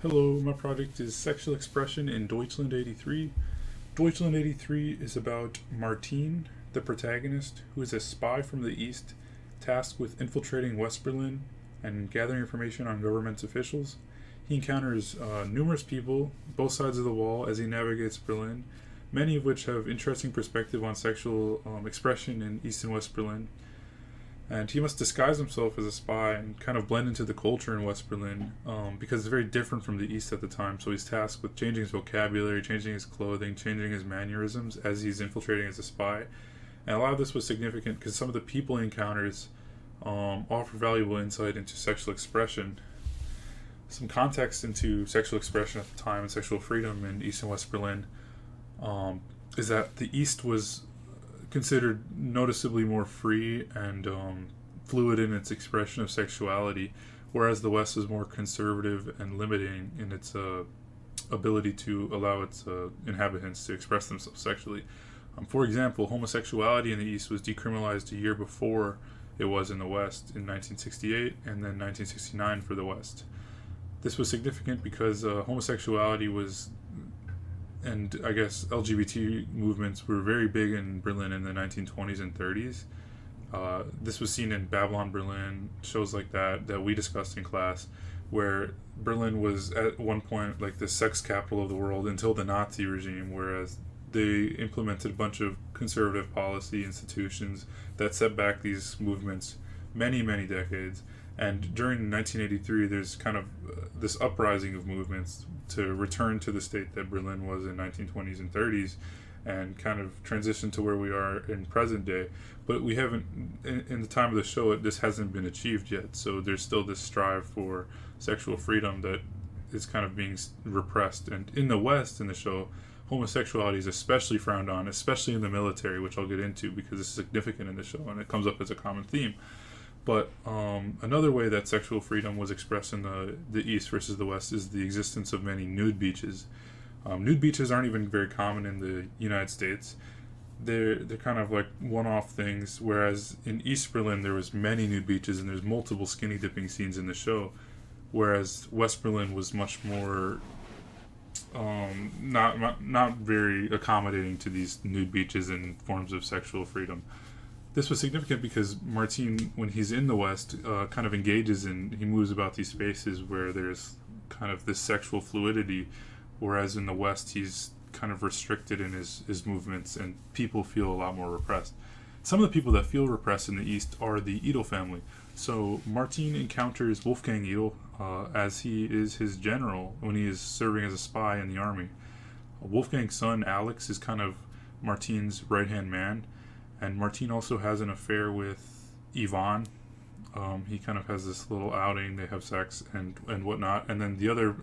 Hello, my project is Sexual Expression in Deutschland 83. Deutschland 83 is about Martin, the protagonist, who is a spy from the East tasked with infiltrating West Berlin and gathering information on government officials. He encounters numerous people, both sides of the wall, as he navigates Berlin, many of which have interesting perspective on sexual expression in East and West Berlin. And he must disguise himself as a spy and kind of blend into the culture in West Berlin because it's very different from the East at the time. So he's tasked with changing his vocabulary, changing his clothing, changing his mannerisms as he's infiltrating as a spy. And a lot of this was significant because some of the people he encounters offer valuable insight into sexual expression. Some context into sexual expression at the time and sexual freedom in East and West Berlin is that the East was considered noticeably more free and fluid in its expression of sexuality, whereas the West was more conservative and limiting in its ability to allow its inhabitants to express themselves sexually. For example, homosexuality in the East was decriminalized a year before it was in the West in 1968 and then 1969 for the West. This was significant because homosexuality was, and I guess LGBT movements were very big in Berlin in the 1920s and 30s. This was seen in Babylon Berlin, shows like that we discussed in class, where Berlin was at one point like the sex capital of the world until the Nazi regime, whereas they implemented a bunch of conservative policy institutions that set back these movements many decades. And during 1983, there's kind of this uprising of movements to return to the state that Berlin was in 1920s and 30s and kind of transition to where we are in present day. But we haven't, in the time of the show, this hasn't been achieved yet. So there's still this strive for sexual freedom that is kind of being repressed. And in the West, in the show, homosexuality is especially frowned on, especially in the military, which I'll get into because it's significant in the show and it comes up as a common theme. But another way that sexual freedom was expressed in the East versus the West is the existence of many nude beaches. Nude beaches aren't even very common in the United States. They're kind of like one-off things, whereas in East Berlin there was many nude beaches and there's multiple skinny dipping scenes in the show, whereas West Berlin was much more not very accommodating to these nude beaches and forms of sexual freedom. This was significant because Martin, when he's in the West, kind of engages in, he moves about these spaces where there's kind of this sexual fluidity, whereas in the West he's kind of restricted in his movements and people feel a lot more repressed. Some of the people that feel repressed in the East are the Edel family. So Martin encounters Wolfgang Edel as he is his general when he is serving as a spy in the army. Wolfgang's son Alex is kind of Martin's right-hand man, and Martin also has an affair with Yvonne. He kind of has this little outing, they have sex and whatnot. And then the other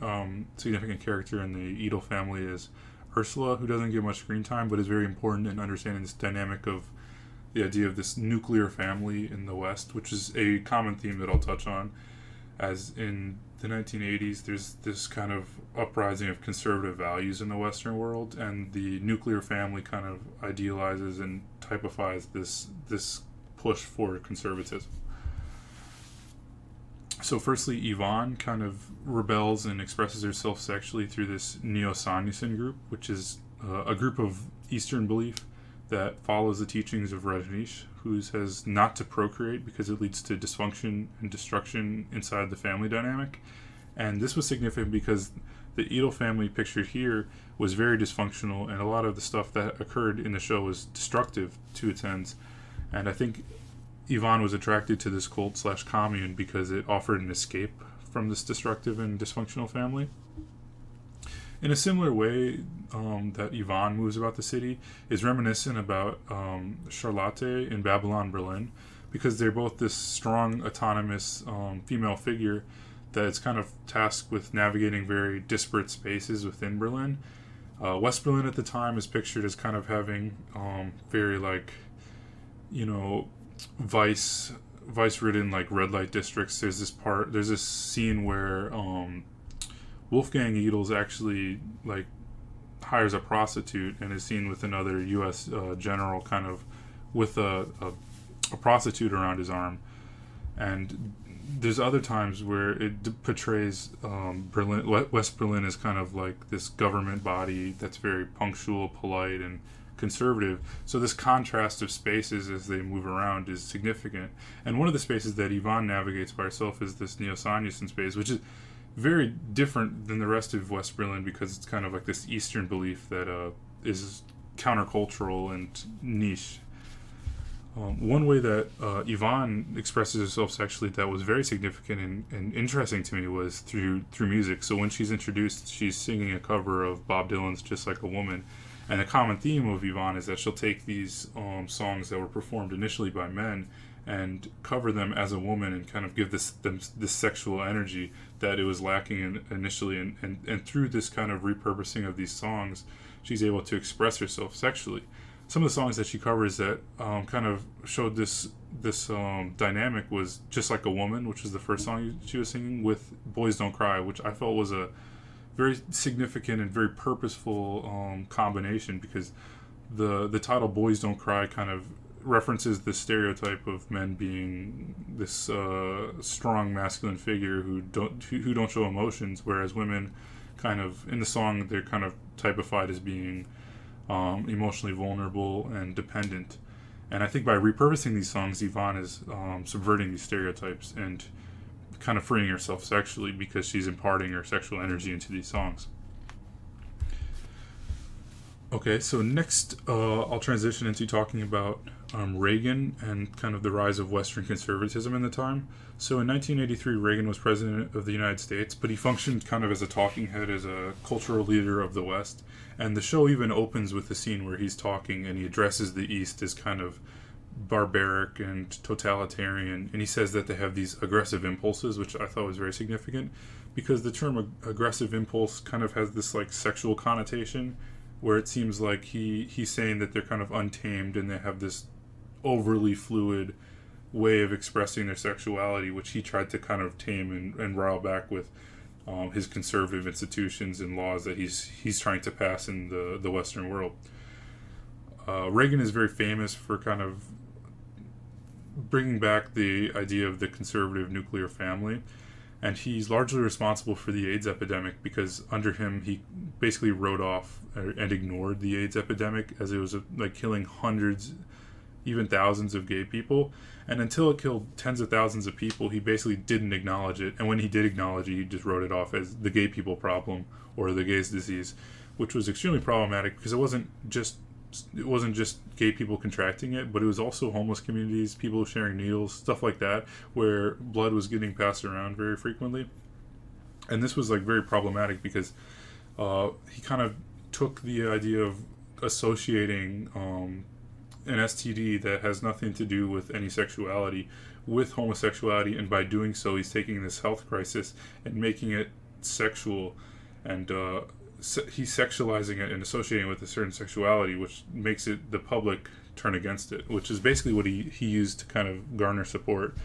significant character in the Edel family is Ursula, who doesn't get much screen time, but is very important in understanding this dynamic of the idea of this nuclear family in the West, which is a common theme that I'll touch on. As in the 1980s, there's this kind of uprising of conservative values in the Western world, and the nuclear family kind of idealizes and typifies this push for conservatism. So firstly, Yvonne kind of rebels and expresses herself sexually through this Neo-Sannyasine group, which is a group of Eastern belief that follows the teachings of Rajneesh, who says not to procreate because it leads to dysfunction and destruction inside the family dynamic. And this was significant because the Edel family pictured here was very dysfunctional, and a lot of the stuff that occurred in the show was destructive to its ends. And I think Yvonne was attracted to this cult / commune because it offered an escape from this destructive and dysfunctional family. In a similar way that Yvonne moves about the city is reminiscent about Charlotte in Babylon Berlin, because they're both this strong, autonomous female figure that is kind of tasked with navigating very disparate spaces within Berlin. West Berlin at the time is pictured as kind of having very like, vice-ridden like red light districts. There's this scene where Wolfgang Edel's actually like hires a prostitute and is seen with another U.S. General kind of with a prostitute around his arm, and there's other times where it portrays West Berlin as kind of like this government body that's very punctual, polite, and conservative. So this contrast of spaces as they move around is significant. And one of the spaces that Yvonne navigates by herself is this Neo-Sanyasin space, which is very different than the rest of West Berlin because it's kind of like this Eastern belief that is countercultural and niche. One way that Yvonne expresses herself sexually that was very significant and interesting to me was through music. So when she's introduced, she's singing a cover of Bob Dylan's "Just Like a Woman," and the common theme of Yvonne is that she'll take these songs that were performed initially by men and cover them as a woman and kind of give this sexual energy that it was lacking initially, and through this kind of repurposing of these songs, she's able to express herself sexually. Some of the songs that she covers that kind of showed this dynamic was "Just Like a Woman," which was the first song she was singing, with "Boys Don't Cry," which I felt was a very significant and very purposeful combination, because the title "Boys Don't Cry" kind of references the stereotype of men being this strong masculine figure who don't show emotions, whereas women kind of in the song they're kind of typified as being emotionally vulnerable and dependent. And I think by repurposing these songs, Yvonne is subverting these stereotypes and kind of freeing herself sexually because she's imparting her sexual energy into these songs. Okay, so next I'll transition into talking about Reagan and kind of the rise of Western conservatism in the time. So in 1983, Reagan was president of the United States, but he functioned kind of as a talking head, as a cultural leader of the West. And the show even opens with a scene where he's talking and he addresses the East as kind of barbaric and totalitarian. And he says that they have these aggressive impulses, which I thought was very significant, because the term aggressive impulse kind of has this like sexual connotation, where it seems like he's saying that they're kind of untamed and they have this overly fluid way of expressing their sexuality, which he tried to kind of tame and rile back with his conservative institutions and laws that he's trying to pass in the Western world. Reagan is very famous for kind of bringing back the idea of the conservative nuclear family, and he's largely responsible for the AIDS epidemic, because under him he basically wrote off and ignored the AIDS epidemic as it was like killing hundreds, even thousands of gay people. And until it killed tens of thousands of people, he basically didn't acknowledge it. And when he did acknowledge it, he just wrote it off as the gay people problem or the gays disease, which was extremely problematic because it wasn't just gay people contracting it, but it was also homeless communities, people sharing needles, stuff like that, where blood was getting passed around very frequently. And this was like very problematic because he kind of took the idea of associating an STD that has nothing to do with any sexuality with homosexuality, and by doing so he's taking this health crisis and making it sexual, and he's sexualizing it and associating it with a certain sexuality, which makes it the public turn against it, which is basically what he used to kind of garner support.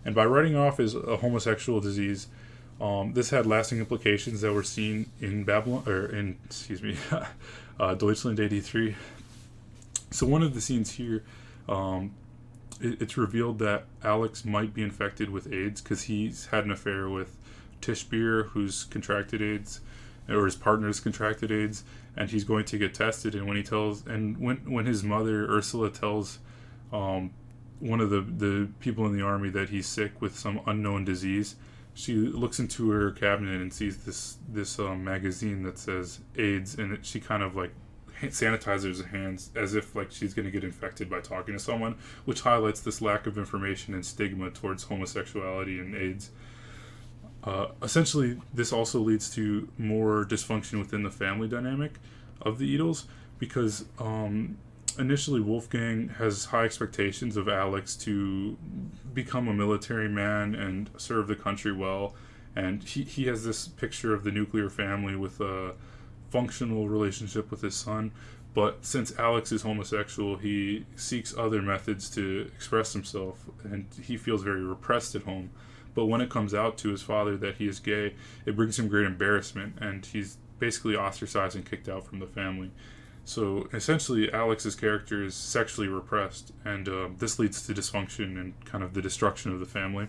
And by writing off as a homosexual disease, this had lasting implications that were seen in Deutschland 83. So one of the scenes here, it's revealed that Alex might be infected with AIDS because he's had an affair with Tishbeer, who's contracted AIDS, or his partner's contracted AIDS, and he's going to get tested. And when his mother Ursula tells one of the people in the army that he's sick with some unknown disease, she looks into her cabinet and sees this magazine that says AIDS, and she kind of like sanitizes her hands as if like she's going to get infected by talking to someone, which highlights this lack of information and stigma towards homosexuality and AIDS. Essentially, this also leads to more dysfunction within the family dynamic of the Edels, because initially Wolfgang has high expectations of Alex to become a military man and serve the country well, and he has this picture of the nuclear family with a functional relationship with his son. But since Alex is homosexual, he seeks other methods to express himself, and he feels very repressed at home. But when it comes out to his father that he is gay, it brings him great embarrassment, and he's basically ostracized and kicked out from the family. So essentially, Alex's character is sexually repressed, and this leads to dysfunction and kind of the destruction of the family.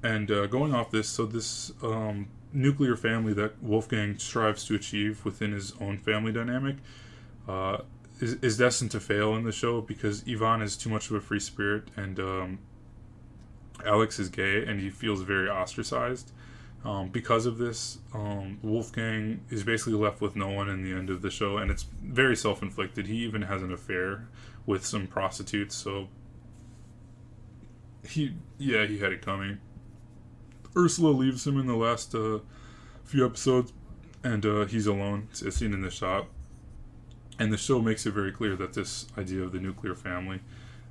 And going off this, so this nuclear family that Wolfgang strives to achieve within his own family dynamic uh, is destined to fail in the show because Ivan is too much of a free spirit, and Alex is gay, and he feels very ostracized. Because of this, Wolfgang is basically left with no one in the end of the show, and it's very self-inflicted. He even has an affair with some prostitutes, so he had it coming. Ursula leaves him in the last few episodes, and he's alone, as seen in the shop. And the show makes it very clear that this idea of the nuclear family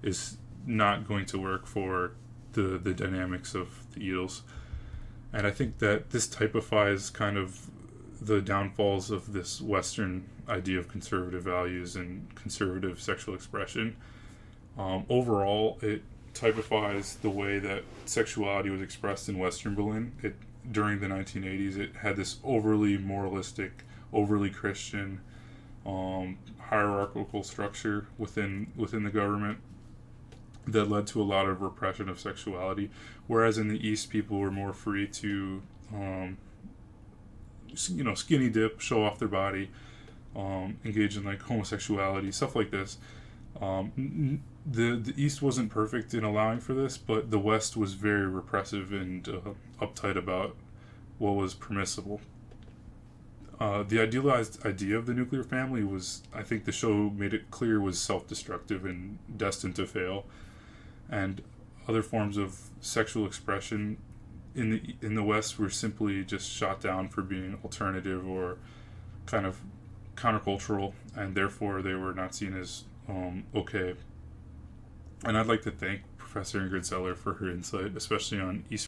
is not going to work for the dynamics of the Eels. And I think that this typifies kind of the downfalls of this Western idea of conservative values and conservative sexual expression. Overall, it typifies the way that sexuality was expressed in Western Berlin. During the 1980s, it had this overly moralistic, overly Christian, hierarchical structure within the government that led to a lot of repression of sexuality, whereas in the East, people were more free to, skinny dip, show off their body, engage in like homosexuality, stuff like this. The East wasn't perfect in allowing for this, but the West was very repressive and uptight about what was permissible. The idealized idea of the nuclear family was, I think the show made it clear, was self-destructive and destined to fail. And other forms of sexual expression in the West were simply just shot down for being alternative or kind of countercultural, and therefore they were not seen as okay. And I'd like to thank Professor Ingrid Zeller for her insight, especially on East